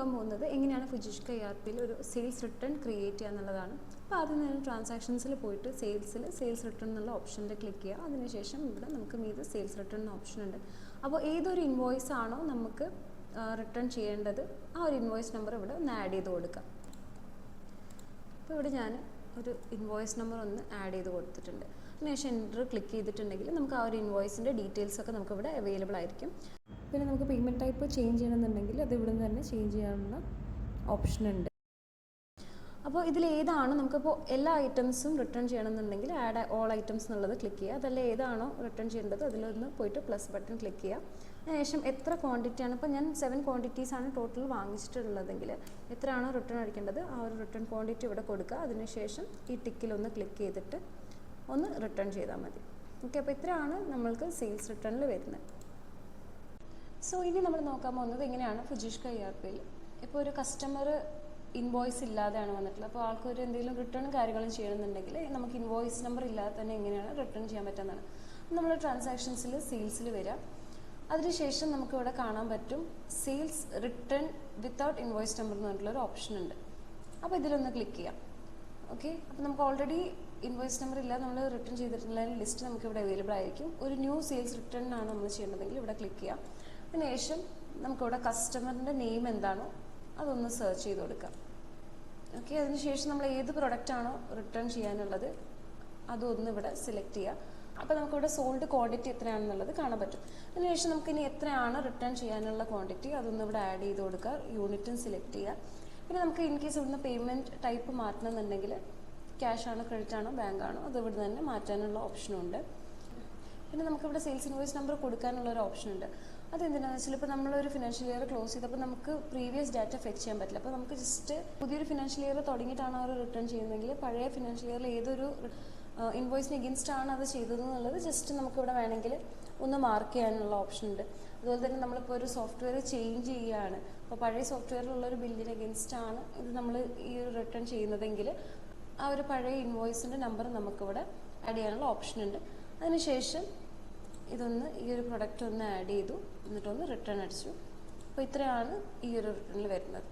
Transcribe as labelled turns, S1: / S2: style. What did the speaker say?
S1: നോക്കാൻ പോകുന്നത് എങ്ങനെയാണ് ഫുജിഷ്ക ERPയിൽ ഒരു സെയിൽസ് റിട്ടേൺ ക്രിയേറ്റ് ചെയ്യുക എന്നുള്ളതാണ്. അപ്പോൾ ആദ്യം തന്നെ ട്രാൻസാക്ഷൻസിൽ പോയിട്ട് സെയിൽസ് റിട്ടേൺ എന്നുള്ള ഓപ്ഷനിൽ ക്ലിക്ക് ചെയ്യുക. അതിനുശേഷം ഇവിടെ നമുക്ക് മീതെ സെയിൽസ് റിട്ടേൺ എന്ന ഓപ്ഷൻ ഉണ്ട്. അപ്പോൾ ഏതൊരു ഇൻവോയ്സ് ആണോ നമുക്ക് റിട്ടേൺ ചെയ്യേണ്ടത് ആ ഒരു ഇൻവോയ്സ് നമ്പർ ഇവിടെ ഒന്ന് ആഡ് ചെയ്ത് കൊടുക്കാം. അപ്പോൾ ഇവിടെ ഞാൻ ഒരു ഇൻവോയ്സ് നമ്പർ ഒന്ന് ആഡ് ചെയ്ത് കൊടുത്തിട്ടുണ്ട്. അതിനുശേഷം എൻ്റർ ക്ലിക്ക് ചെയ്തിട്ടുണ്ടെങ്കിൽ നമുക്ക് ആ ഒരു ഇൻവോയ്സിൻ്റെ ഡീറ്റെയിൽസ് ഒക്കെ നമുക്കിവിടെ അവൈലബിൾ ആയിരിക്കും. പിന്നെ നമുക്ക് പേയ്മെൻറ്റ് ടൈപ്പ് ചേഞ്ച് ചെയ്യണമെന്നുണ്ടെങ്കിൽ അത് ഇവിടെ നിന്ന് തന്നെ ചേഞ്ച് ചെയ്യാനുള്ള ഓപ്ഷൻ ഉണ്ട്. അപ്പോൾ ഇതിലേതാണ് നമുക്കിപ്പോൾ എല്ലാ ഐറ്റംസും റിട്ടേൺ ചെയ്യണമെന്നുണ്ടെങ്കിൽ ആഡ് ഓൾ ഐറ്റംസ് എന്നുള്ളത് ക്ലിക്ക് ചെയ്യുക. അതല്ല ഏതാണോ റിട്ടേൺ ചെയ്യേണ്ടത് അതിലൊന്ന് പോയിട്ട് പ്ലസ് ബട്ടൺ ക്ലിക്ക് ചെയ്യുക. അതിനുശേഷം എത്ര ക്വാണ്ടിറ്റിയാണ്, ഇപ്പോൾ ഞാൻ 7 ക്വാണ്ടിറ്റീസാണ് ടോട്ടൽ വാങ്ങിച്ചിട്ടുള്ളതെങ്കിൽ എത്രയാണോ റിട്ടേൺ അടിക്കേണ്ടത് ആ ഒരു റിട്ടേൺ ക്വാണ്ടിറ്റി ഇവിടെ കൊടുക്കുക. അതിനുശേഷം ഈ ടിക്കിലൊന്ന് ക്ലിക്ക് ചെയ്തിട്ട് ഒന്ന് റിട്ടേൺ ചെയ്താൽ മതി. ഓക്കെ, അപ്പോൾ ഇത്രയാണ് നമ്മൾക്ക് സെയിൽസ് റിട്ടേണിൽ വരുന്നത്. സോ ഇനി നമ്മൾ നോക്കാൻ പോകുന്നത് എങ്ങനെയാണ് ഫുജിഷ്ക ERPയിൽ ഇപ്പോൾ ഒരു കസ്റ്റമർ ഇൻവോയ്സ് ഇല്ലാതെയാണ് വന്നിട്ടുള്ളത്. അപ്പോൾ ആൾക്കൊരു എന്തെങ്കിലും റിട്ടേൺ കാര്യങ്ങളും ചെയ്യണമെന്നുണ്ടെങ്കിൽ നമുക്ക് ഇൻവോയ്സ് നമ്പർ ഇല്ലാതെ തന്നെ എങ്ങനെയാണ് റിട്ടേൺ ചെയ്യാൻ പറ്റുന്നതാണ്. നമ്മൾ ട്രാൻസാക്ഷൻസിൽ സെയിൽസിൽ വരിക. അതിനുശേഷം നമുക്ക് ഇവിടെ കാണാൻ പറ്റും sales return without invoice number എന്ന് പറഞ്ഞിട്ടുള്ളൊരു ഓപ്ഷൻ ഉണ്ട്. അപ്പോൾ ഇതിലൊന്ന് ക്ലിക്ക് ചെയ്യാം. ഓക്കെ, അപ്പോൾ നമുക്ക് ഓൾറെഡി ഇൻവോയ്സ് നമ്പർ ഇല്ലാതെ നമ്മൾ റിട്ടേൺ ചെയ്തിട്ടുള്ള ലിസ്റ്റ് നമുക്ക് ഇവിടെ അവൈലബിൾ ആയിരിക്കും. ഒരു ന്യൂ സെയിൽസ് റിട്ടേൺ ആണ് നമ്മൾ ചെയ്യേണ്ടതെങ്കിൽ ഇവിടെ ക്ലിക്ക് ചെയ്യാം. അതിനുശേഷം നമുക്കിവിടെ കസ്റ്റമറിൻ്റെ നെയിം എന്താണോ അതൊന്ന് സെർച്ച് ചെയ്ത് കൊടുക്കാം. ഓക്കെ, അതിനുശേഷം നമ്മൾ ഏത് പ്രൊഡക്റ്റാണോ റിട്ടേൺ ചെയ്യാനുള്ളത് അതൊന്ന് ഇവിടെ സെലക്ട് ചെയ്യുക. അപ്പോൾ നമുക്കിവിടെ സോൾഡ് ക്വാണ്ടിറ്റി എത്രയാണെന്നുള്ളത് കാണാൻ പറ്റും. അതിനുശേഷം നമുക്കിനി എത്രയാണ് റിട്ടേൺ ചെയ്യാനുള്ള ക്വാണ്ടിറ്റി അതൊന്ന് ഇവിടെ ആഡ് ചെയ്ത് കൊടുക്കുക. യൂണിറ്റും സെലക്ട് ചെയ്യുക. പിന്നെ നമുക്ക് ഇൻ കേസ് ഇവിടുന്ന് പേയ്മെൻറ്റ് ടൈപ്പ് മാറ്റണമെന്നുണ്ടെങ്കിൽ ക്യാഷ് ആണോ ക്രെഡിറ്റ് ആണോ ബാങ്ക് ആണോ അത് ഇവിടെ തന്നെ മാറ്റാനുള്ള ഓപ്ഷനും ഉണ്ട്. പിന്നെ നമുക്കിവിടെ സെയിൽസ് ഇൻവോയ്സ് നമ്പർ കൊടുക്കാനുള്ളൊരു ഓപ്ഷൻ ഉണ്ട്. അതെന്തിനാണെന്ന് വെച്ചാൽ ഇപ്പോൾ നമ്മളൊരു ഫിനാൻഷ്യൽ ഇയർ ക്ലോസ് ചെയ്തപ്പോൾ നമുക്ക് പ്രീവിയസ് ഡാറ്റ ഫെച്ച് ചെയ്യാൻ പറ്റില്ല. അപ്പോൾ നമുക്ക് ജസ്റ്റ് പുതിയൊരു ഫിനാൻഷ്യൽ ഇയർ തുടങ്ങിയിട്ടാണ് അവർ റിട്ടേൺ ചെയ്യുന്നതെങ്കിൽ പഴയ ഫിനാൻഷ്യൽ ഇയറിൽ ഏതൊരു ഇൻവോയ്സിന് എഗെയിൻസ്റ്റ് ആണ് അത് ചെയ്തതെന്നുള്ളത് ജസ്റ്റ് നമുക്കിവിടെ വേണമെങ്കിൽ ഒന്ന് മാർക്ക് ചെയ്യാനുള്ള ഓപ്ഷൻ ഉണ്ട്. അതുപോലെ തന്നെ നമ്മളിപ്പോൾ ഒരു സോഫ്റ്റ്വെയർ ചേഞ്ച് ചെയ്യുകയാണ്, അപ്പോൾ പഴയ സോഫ്റ്റ്വെയറിലുള്ളൊരു ബില്ലിന് എഗെയിൻസ്റ്റ് ആണ് ഇത് നമ്മൾ ഈ ഒരു റിട്ടേൺ ചെയ്യുന്നതെങ്കിൽ ആ ഒരു പഴയ ഇൻവോയ്സിൻ്റെ നമ്പർ നമുക്കിവിടെ ആഡ് ചെയ്യാനുള്ള ഓപ്ഷൻ ഉണ്ട്. അതിനുശേഷം ഇതൊന്ന് ഈ ഒരു പ്രൊഡക്റ്റ് ഒന്ന് ആഡ് ചെയ്തു എന്നിട്ടൊന്ന് റിട്ടേൺ അടിച്ചു. അപ്പോൾ ഇത്രയാണ് ഈ ഒരു റിട്ടേണിൽ വരുന്നത്.